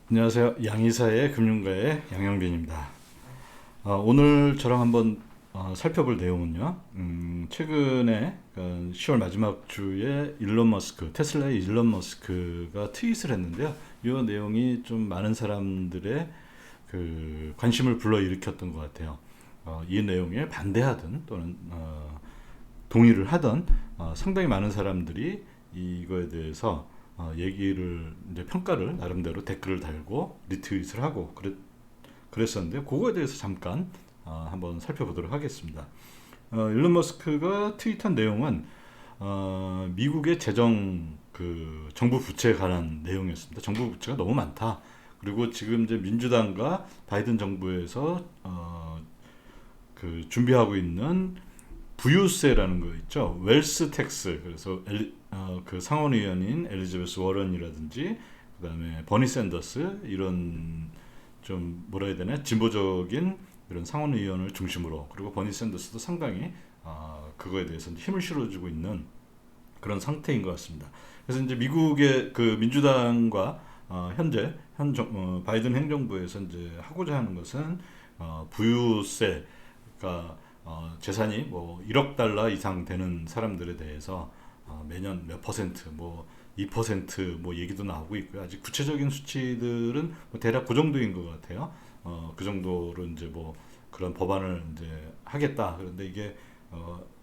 안녕하세요. 양이사의 금융가의 양영빈입니다. 오늘 저랑 한번 살펴볼 내용은요. 최근에 10월 마지막 주에 테슬라의 일론 머스크가 트윗을 했는데요. 이 내용이 좀 많은 사람들의 그 관심을 불러일으켰던 것 같아요. 이 내용에 반대하든 또는 동의를 하던 상당히 많은 사람들이 이거에 대해서 얘기를 이제 평가를 나름대로 댓글을 달고 리트윗을 하고 그랬었는데 그거에 대해서 잠깐 한번 살펴보도록 하겠습니다. 일론 머스크가 트윗한 내용은 미국의 정부 부채에 관한 내용이었습니다. 정부 부채가 너무 많다. 그리고 지금 이제 민주당과 바이든 정부에서 준비하고 있는 부유세라는 거 있죠. 웰스 텍스. 그래서 그 상원의원인 엘리자베스 워런이라든지 그다음에 버니 샌더스 이런 좀 뭐라 해야 되나 진보적인 이런 상원의원을 중심으로 그리고 버니 샌더스도 상당히 그거에 대해서 힘을 실어주고 있는 그런 상태인 것 같습니다. 그래서 이제 미국의 그 민주당과 바이든 행정부에서 이제 하고자 하는 것은 부유세가 재산이 뭐 1억 달러 이상 되는 사람들에 대해서 매년 몇 퍼센트, 뭐 2%, 뭐 얘기도 나오고 있고요. 아직 구체적인 수치들은 뭐 대략 그 정도인 것 같아요. 그 정도로 이제 뭐 그런 법안을 이제 하겠다. 그런데 이게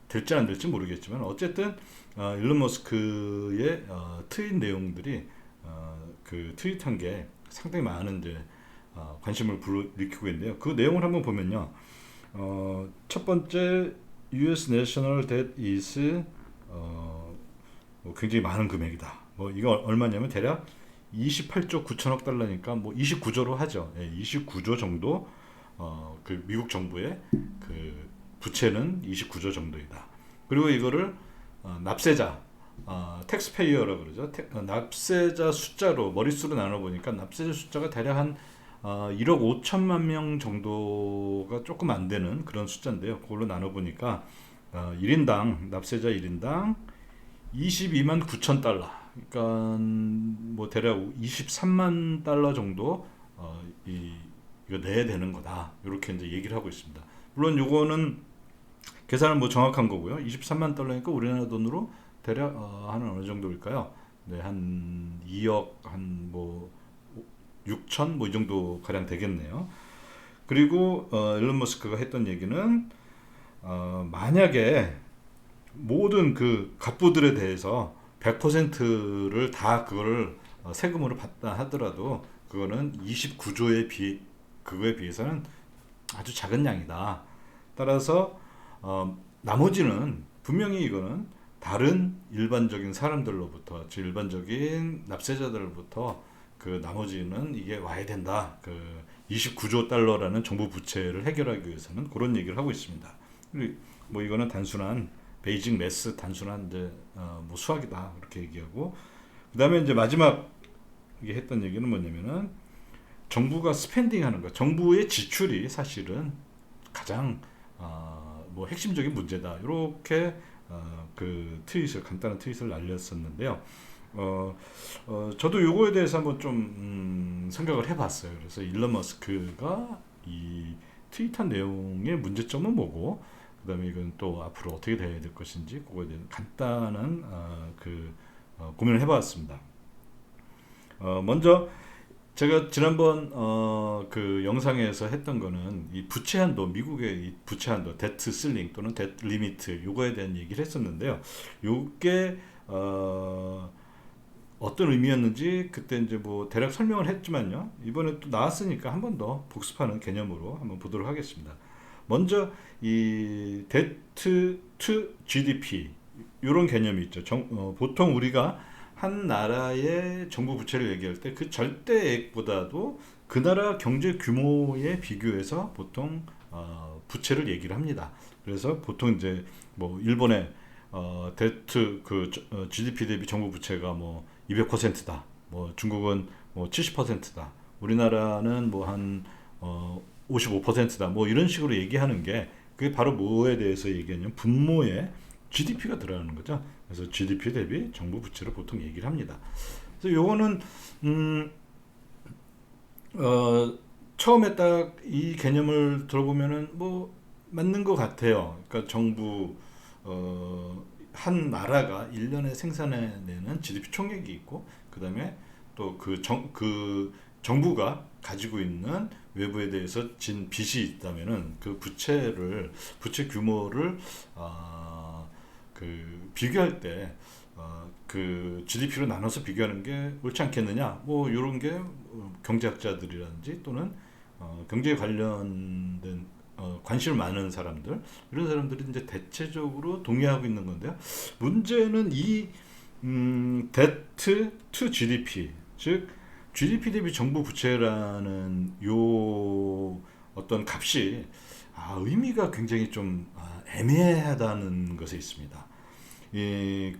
될지 안 될지 모르겠지만 어쨌든 일론 머스크의 트윗 내용들이 그 트윗한 게 상당히 많은 이제 관심을 불러일으키고 있는데요. 그 내용을 한번 보면요. 첫 번째 U.S. National Debt is 굉장히 많은 금액이다. 뭐 이거 얼마냐면 대략 28조 9천억 달러니까 뭐 29조로 하죠. 예, 29조 정도 그 미국 정부의 그 부채는 29조 정도이다. 그리고 이거를 납세자 텍스페이어라고 그러죠. 납세자 숫자로 머릿수로 나눠 보니까 납세자 숫자가 대략 한 1억 5천만 명 정도가 조금 안 되는 그런 숫자인데요. 그걸로 나눠 보니까 1인당 납세자 1인당 22만 9천 달러. 그러니까 뭐 대략 23만 달러 정도 이거 내야 되는 거다. 이렇게 이제 얘기를 하고 있습니다. 물론 요거는 계산은 뭐 정확한 거고요. 23만 달러니까 우리나라 돈으로 대략 한 어느 정도일까요? 네, 한 2억 한 뭐 6천 뭐 이 정도 가량 되겠네요. 그리고 일론 머스크가 했던 얘기는 만약에 모든 그 갑부들에 대해서 100%를 다 그거를 세금으로 받다 하더라도 그거는 29조에 비해서는 아주 작은 양이다. 따라서 나머지는 분명히 이거는 다른 일반적인 사람들로부터, 즉 일반적인 납세자들로부터 그 나머지는 이게 와야 된다. 그 29조 달러라는 정부 부채를 해결하기 위해서는 그런 얘기를 하고 있습니다. 뭐 이거는 단순한 베이직 매스 단순한 이제 뭐 수학이다 이렇게 얘기하고 그다음에 이제 마지막 이게 했던 얘기는 뭐냐면은 정부가 스pen딩하는 거, 정부의 지출이 사실은 가장 뭐 핵심적인 문제다. 이렇게 간단한 트윗을 날렸었는데요. 저도 요거에 대해서 한번 좀 생각을 해봤어요. 그래서 일론 머스크가 이 트윗한 내용의 문제점은 뭐고, 그다음에 이건 또 앞으로 어떻게 돼야 될 것인지 그거에 대한 간단한 고민을 해봤습니다. 먼저 제가 지난번 그 영상에서 했던 거는 이 부채 한도, 미국의 이 부채 한도, 데트 슬링 또는 데트 리미트 요거에 대한 얘기를 했었는데요. 요게 어떤 의미였는지 그때 이제 뭐 대략 설명을 했지만요. 이번에 또 나왔으니까 한 번 더 복습하는 개념으로 한번 보도록 하겠습니다. 먼저 이 데트 투 GDP 이런 개념이 있죠. 보통 우리가 한 나라의 정부 부채를 얘기할 때 그 절대액보다도 그 나라 경제 규모에 비교해서 보통 부채를 얘기를 합니다. 그래서 보통 이제 뭐 일본의 데트 GDP 대비 정부 부채가 뭐 200%다. 뭐 중국은 뭐 70%다. 우리나라는 뭐 한 55%다. 뭐 이런 식으로 얘기하는 게 그게 바로 뭐에 대해서 얘기하냐면 분모에 GDP가 들어가는 거죠. 그래서 GDP 대비 정부 부채를 보통 얘기를 합니다. 그래서 요거는 음, 어, 처음에 딱 이 개념을 들어보면은 뭐 맞는 것 같아요. 그러니까 정부 한 나라가 1년에 생산해내는 GDP 총액이 있고 그다음에 또 그 정부가 가지고 있는 외부에 대해서 진 빚이 있다면은 그 부채 규모를 그 비교할 때 그 GDP로 나눠서 비교하는 게 옳지 않겠느냐 뭐 이런 게 경제학자들이라든지 또는 경제 관련된 관심을 많은 사람들 이런 사람들이 이제 대체적으로 동의하고 있는 건데요. 문제는 이 debt to GDP 즉 GDP 대비 정부 부채라는 요 어떤 값이 의미가 굉장히 좀 애매하다는 것에 있습니다.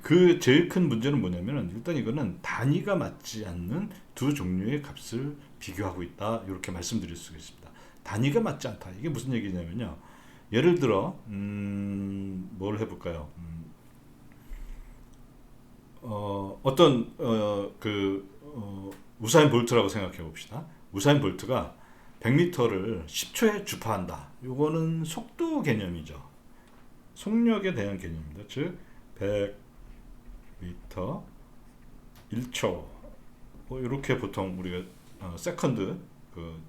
그 제일 큰 문제는 뭐냐면은 일단 이거는 단위가 맞지 않는 두 종류의 값을 비교하고 있다 이렇게 말씀드릴 수가 있습니다. 단위가 맞지 않다 이게 무슨 얘기냐면요. 예를 들어 뭘 해볼까요? 어떤 우사인 볼트라고 생각해 봅시다. 우사인 볼트가 100m를 10초에 주파한다. 요거는 속도 개념이죠. 속력에 대한 개념입니다. 즉 100m 1초 뭐 이렇게 보통 우리가 세컨드 그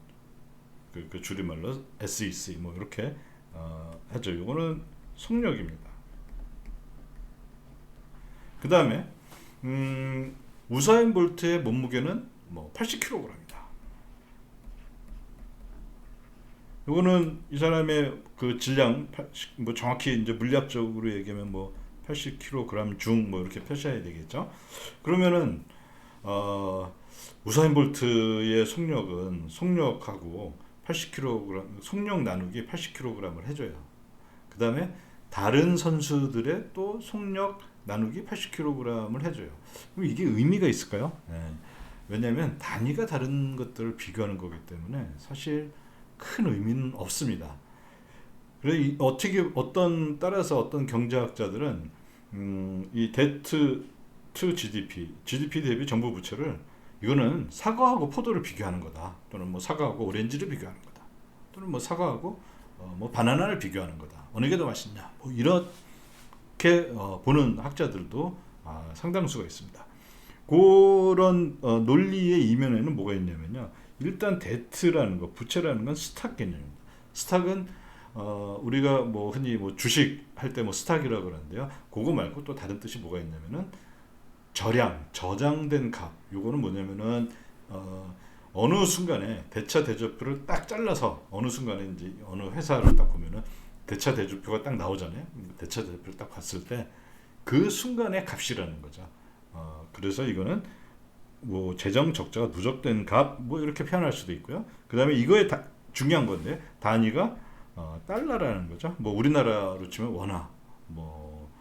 줄임말로 SEC 뭐 이렇게 하죠. 이거는 속력입니다. 그 다음에 우사인 볼트의 몸무게는 뭐 80kg이다. 이거는 이 사람의 그 질량 뭐 정확히 이제 물리학적으로 얘기하면 뭐 80kg 중 뭐 이렇게 표시해야 되겠죠. 그러면은 우사인 볼트의 속력은 속력하고 80kg 속력 나누기 80kg을 해줘요. 그 다음에 다른 선수들의 또 속력 나누기 80kg을 해줘요. 그럼 이게 의미가 있을까요? 네. 왜냐하면 단위가 다른 것들을 비교하는 거기 때문에 사실 큰 의미는 없습니다. 그래 따라서 어떤 경제학자들은 이 데트 투 GDP 대비 정부 부채를 이거는 사과하고 포도를 비교하는 거다. 또는 뭐 사과하고 오렌지를 비교하는 거다. 또는 뭐 사과하고 뭐 바나나를 비교하는 거다. 어느 게 더 맛있냐? 뭐 이렇게 보는 학자들도 상당수가 있습니다. 그런 논리의 이면에는 뭐가 있냐면요. 일단 데트라는 거, 부채라는 건 스탁 개념입니다. 스탁은 우리가 뭐 흔히 뭐 주식 할 때 뭐 스탁이라고 그러는데요. 그거 말고 또 다른 뜻이 뭐가 있냐면은 저장된 값. 요거는 뭐냐면은 어느 순간에 대차 대조표를 딱 잘라서 어느 순간에 이제 어느 회사를 딱 보면은 대차 대조표가 딱 나오잖아요. 대차 대조표를 딱 봤을 때 그 순간의 값이라는 거죠. 그래서 이거는 뭐 재정 적자가 누적된 값 뭐 이렇게 표현할 수도 있고요. 그다음에 이거에 중요한 건데 단위가 달러라는 거죠. 뭐 우리나라로 치면 원화, 뭐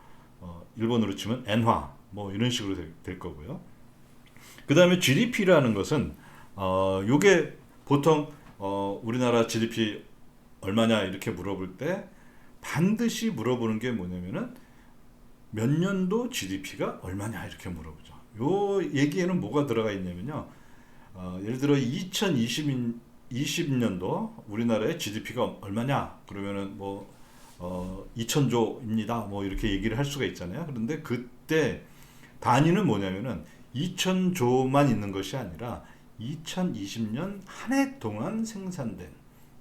일본으로 치면 엔화, 뭐 이런 식으로 될 거고요. 그다음에 GDP라는 것은 요게 보통 우리나라 GDP 얼마냐 이렇게 물어볼 때 반드시 물어보는 게 뭐냐면은 몇 년도 GDP가 얼마냐 이렇게 물어보죠. 요 얘기에는 뭐가 들어가 있냐면요. 예를 들어 2020년도 우리나라의 GDP가 얼마냐 그러면은 뭐 2000조입니다. 뭐 이렇게 얘기를 할 수가 있잖아요. 그런데 그때 단위는 뭐냐면은 2000조만 있는 것이 아니라 2020년 한 해 동안 생산된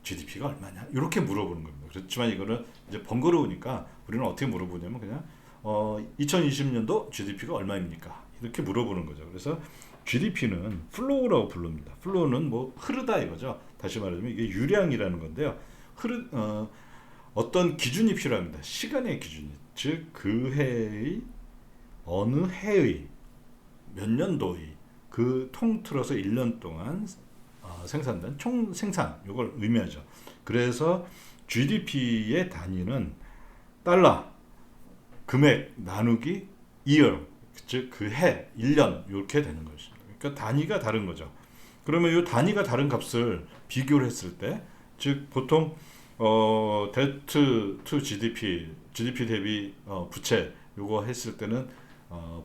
GDP가 얼마냐 이렇게 물어보는 겁니다. 그렇지만 이거는 이제 번거로우니까 우리는 어떻게 물어보냐면 그냥 2020년도 GDP가 얼마입니까? 이렇게 물어보는 거죠. 그래서 GDP는 플로우라고 부릅니다. 플로우는 뭐 흐르다 이거죠. 다시 말하자면 이게 유량이라는 건데요. 어떤 기준이 필요합니다. 시간의 기준이. 즉 그 해의 어느 해의 몇 년도의 그 통틀어서 1년 동안 생산된 총 생산 이걸 의미하죠. 그래서 GDP의 단위는 달러 금액 나누기 year 즉 그 해 1년 이렇게 되는 것입니다. 그러니까 단위가 다른 거죠. 그러면 이 단위가 다른 값을 비교를 했을 때 즉 보통 debt to GDP 대비 부채 요거 했을 때는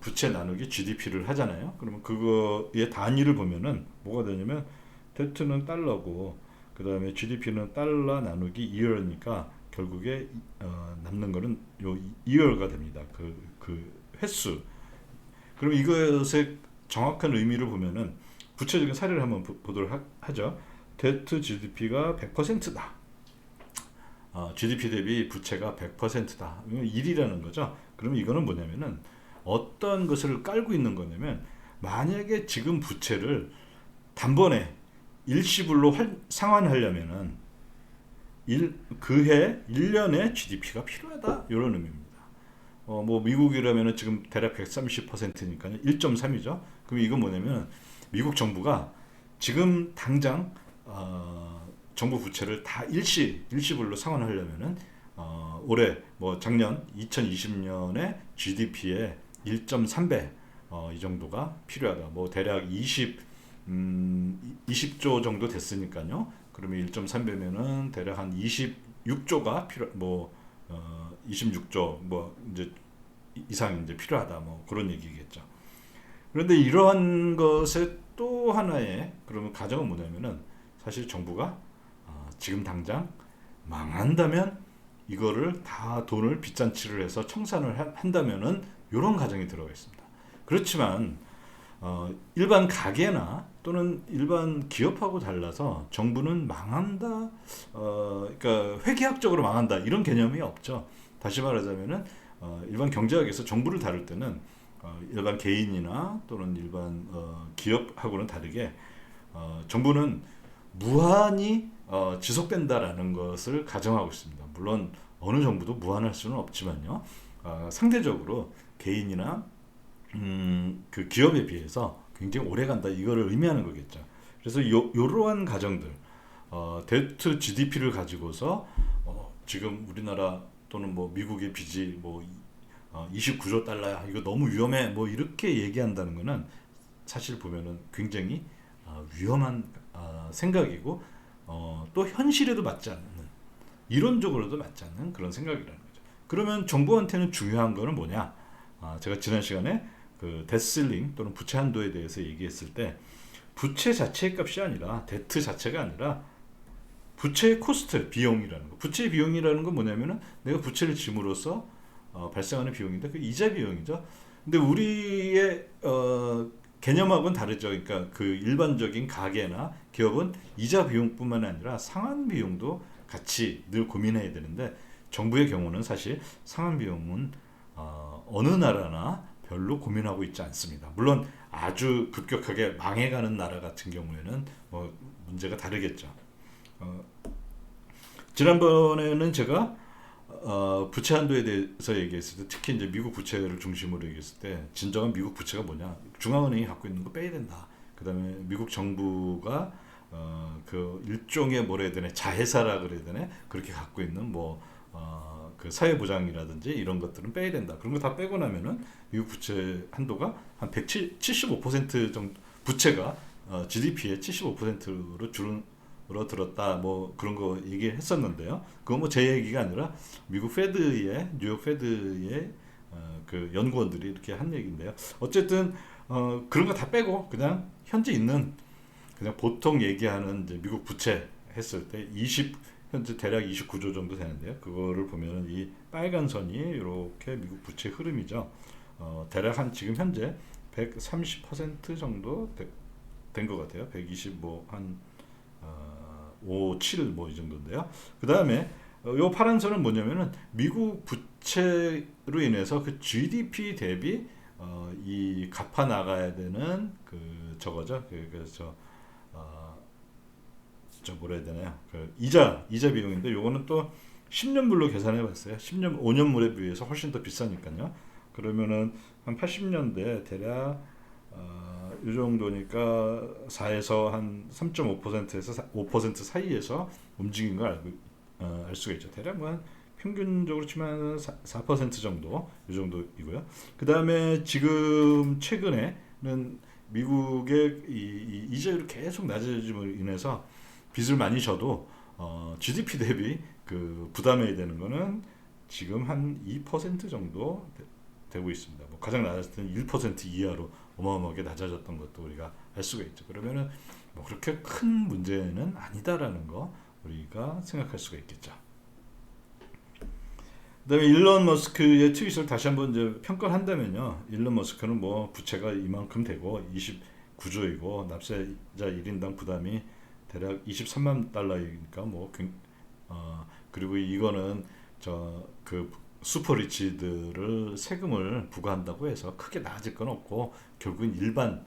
부채 나누기 GDP를 하잖아요. 그러면 그거의 단위를 보면은 뭐가 되냐면 데트는 달러고 그 다음에 GDP는 달러 나누기 2열이니까 결국에 남는 거는 요 2열가 됩니다. 그 횟수. 그럼 이것의 정확한 의미를 보면은 구체적인 사례를 한번 보도록 하죠. 데트 GDP가 100%다. GDP 대비 부채가 100%다. 이건 1이라는 거죠. 그러면 이거는 뭐냐면은 어떤 것을 깔고 있는 거냐면 만약에 지금 부채를 단번에 일시불로 상환하려면은 그해 1년의 GDP가 필요하다. 이런 의미입니다. 뭐 미국이라면은 지금 대략 130%니까요. 1.3이죠. 그럼 이건 뭐냐면 미국 정부가 지금 당장 정부 부채를 다 일시불로 상환하려면은 올해 뭐 작년 2020년에 GDP의 1.3배 이 정도가 필요하다. 뭐 대략 20조 정도 됐으니까요. 그러면 1.3배면은 대략 한 26조가 26조 뭐 이제 이상 이제 필요하다. 뭐 그런 얘기겠죠. 그런데 이러한 것의 또 하나의 그러면 가정은 뭐냐면은 사실 정부가 지금 당장 망한다면 이거를 다 돈을 빚잔치를 해서 청산을 한다면은 이런 가정이 들어가 있습니다. 그렇지만 일반 가게나 또는 일반 기업하고 달라서 정부는 망한다, 그러니까 회계학적으로 망한다 이런 개념이 없죠. 다시 말하자면은 일반 경제학에서 정부를 다룰 때는 일반 개인이나 또는 일반 기업하고는 다르게 정부는 무한히 지속된다라는 것을 가정하고 있습니다. 물론 어느 정부도 무한할 수는 없지만요. 상대적으로 개인이나 그 기업에 비해서 굉장히 오래 간다 이거를 의미하는 거겠죠. 그래서 이러한 가정들 데트 GDP를 가지고서 지금 우리나라 또는 뭐 미국의 빚이 뭐 29조 달러야 이거 너무 위험해 뭐 이렇게 얘기한다는 거는 사실 보면은 굉장히 위험한 생각이고 또 현실에도 맞지 않는 이론적으로도 맞지 않는 그런 생각이라는 거죠. 그러면 정부한테는 중요한 거는 뭐냐? 제가 지난 시간에 그 데스실링 또는 부채 한도에 대해서 얘기했을 때 부채 자체의 값이 아니라 데트 자체가 아니라 부채의 코스트 비용이라는 거. 부채의 비용이라는 건 뭐냐면은 내가 부채를 짐으로써 발생하는 비용인데 그 이자 비용이죠. 근데 우리의 개념하고는 다르죠. 그러니까 그 일반적인 가게나 기업은 이자 비용뿐만 아니라 상환 비용도 같이 늘 고민해야 되는데 정부의 경우는 사실 상환 비용은 어느 나라나 별로 고민하고 있지 않습니다. 물론 아주 급격하게 망해가는 나라 같은 경우에는 뭐 문제가 다르겠죠. 지난번에는 제가 부채 한도에 대해서 얘기했을 때 특히 이제 미국 부채를 중심으로 얘기했을 때 진정한 미국 부채가 뭐냐 중앙은행이 갖고 있는 거 빼야 된다. 그다음에 미국 정부가 그 일종의 뭐라 해야 되나 자회사라 그래야 되나 그렇게 갖고 있는 그 사회보장이라든지 이런 것들은 빼야 된다. 그런 거 다 빼고 나면은 미국 부채 한도가 한 175% 정도 부채가 GDP의 75%로 줄어들었다. 뭐 그런 거 얘기했었는데요. 그건 뭐 제 얘기가 아니라 미국 페드의 뉴욕 페드의 그 연구원들이 이렇게 한 얘기인데요. 어쨌든 그런 거 다 빼고 그냥 현재 있는 그냥 보통 얘기하는 이제 미국 부채 했을 때 현재 대략 29조 정도 되는데요. 그거를 보면은 이 빨간 선이 이렇게 미국 부채 흐름이죠. 대략 한 지금 현재 130% 정도 된 것 같아요. 120 뭐 한 5, 7 뭐 이 정도인데요. 그 다음에 요 파란 선은 뭐냐면은 미국 부채로 인해서 그 GDP 대비 이 갚아 나가야 되는 그 저거죠. 그래서 저 뭐라 해야 되나요? 그 이자 비용인데 요거는 또 10년물로 계산해 봤어요. 5년물에 비해서 훨씬 더 비싸니까요. 그러면은 한 80년대 대략 이 정도니까 4에서 한 3.5%에서 5% 사이에서 움직인 걸 알 수가 있죠. 대략 뭐 평균적으로 치면 4% 정도 이 정도이고요. 그 다음에 지금 최근에는 미국의 이 이자율이 계속 낮아짐으로 인해서 빚을 많이 져도 GDP 대비 그 부담해야 되는 거는 지금 한 2% 정도 되고 있습니다. 뭐 가장 낮았을 때는 1% 이하로 어마어마하게 낮아졌던 것도 우리가 알 수가 있죠. 그러면은 뭐 그렇게 큰 문제는 아니다라는 거 우리가 생각할 수가 있겠죠. 그다음에 일론 머스크의 트윗을 다시 한번 이제 평가를 한다면요. 일론 머스크는 뭐 부채가 이만큼 되고 29조이고 납세자 1인당 부담이 대략 23만 달러이니까 뭐 그리고 이거는 저 그 슈퍼리치들을 세금을 부과한다고 해서 크게 나아질 건 없고 결국은 일반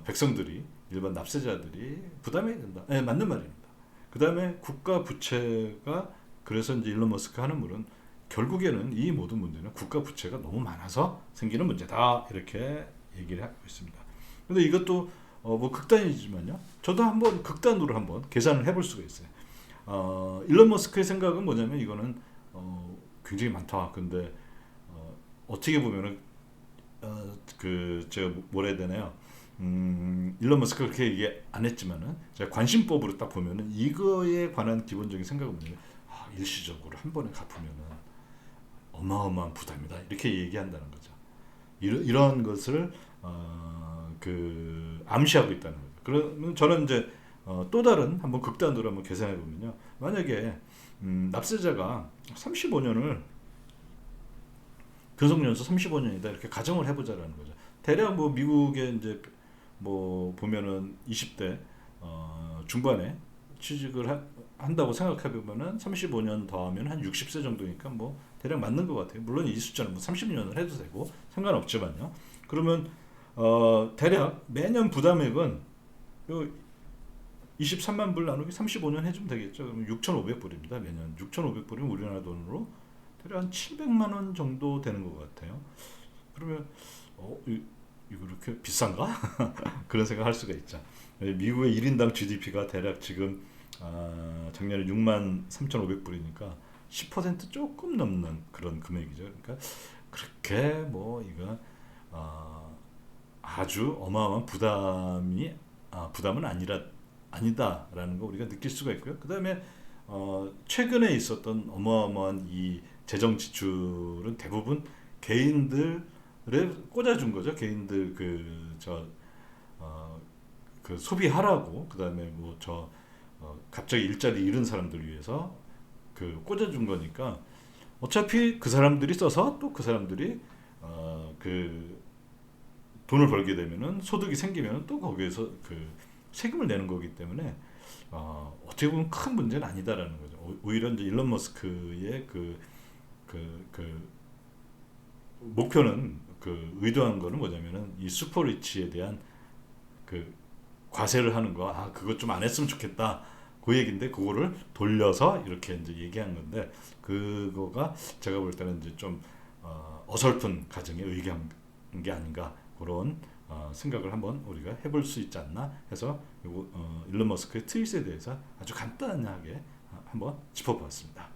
백성들이 일반 납세자들이 부담해야 된다. 네, 맞는 말입니다. 그 다음에 국가 부채가 그래서 이제 일론 머스크 하는 말은 결국에는 이 모든 문제는 국가 부채가 너무 많아서 생기는 문제다 이렇게 얘기를 하고 있습니다. 근데 이것도 뭐 극단이지만요. 저도 한번 극단으로 한번 계산을 해볼 수가 있어요. 일론 머스크의 생각은 뭐냐면 이거는 굉장히 많다. 근데 어떻게 보면은 그 제가 뭐라 해야 되나요? 일론 머스크가 그렇게 얘기 안 했지만은 제가 관심법으로 딱 보면은 이거에 관한 기본적인 생각은 뭐냐면 일시적으로 한 번에 갚으면은 어마어마한 부담이다 이렇게 얘기한다는 거죠. 이런 것을 그 암시하고 있다는 거죠. 그러면 저는 이제 또 다른 한번 극단으로 한번 계산해 보면요. 만약에 납세자가 35년을 근속연수 35년이다 이렇게 가정을 해보자라는 거죠. 대략 뭐 미국의 이제 뭐 보면은 20대 중반에 취직을 한다고 생각해 보면은 35년 더하면 한 60세 정도니까 뭐 대략 맞는 것 같아요. 물론 이 숫자는 뭐 30년을 해도 되고 상관없지만요. 그러면 대략 매년 부담액은 23만 불 나누기 35년 해주면 되겠죠. 그러면 6,500불입니다. 매년 6,500불이면 우리나라 돈으로 대략 한 700만 원 정도 되는 것 같아요. 그러면 이거 이렇게 비싼가? 그런 생각할 수가 있죠. 미국의 1인당 GDP가 대략 지금 작년에 6만 3,500불이니까 10% 조금 넘는 그런 금액이죠. 그러니까 그렇게 뭐 이거 아주 어마어마한 부담은 아니다라는 거 우리가 느낄 수가 있고요. 그 다음에 최근에 있었던 어마어마한 이 재정 지출은 대부분 개인들에 꽂아준 거죠. 개인들 그 소비하라고 그 다음에 뭐 갑자기 일자리 잃은 사람들 위해서 그 꽂아준 거니까 어차피 그 사람들이 써서 또 그 사람들이 그 돈을 벌게 되면은 소득이 생기면 또 거기에서 그 세금을 내는 거기 때문에 어떻게 보면 큰 문제는 아니다라는 거죠. 오히려 이제 일론 머스크의 그 목표는 그 의도한 거는 뭐냐면은 이 슈퍼리치에 대한 그 과세를 하는 거, 그것 좀 안 했으면 좋겠다. 그 얘기인데 그거를 돌려서 이렇게 이제 얘기한 건데 그거가 제가 볼 때는 이제 좀 어설픈 가정에 의견한 게 아닌가 그런 생각을 한번 우리가 해볼 수 있지 않나 해서 일론 머스크의 트윗에 대해서 아주 간단하게 한번 짚어보았습니다.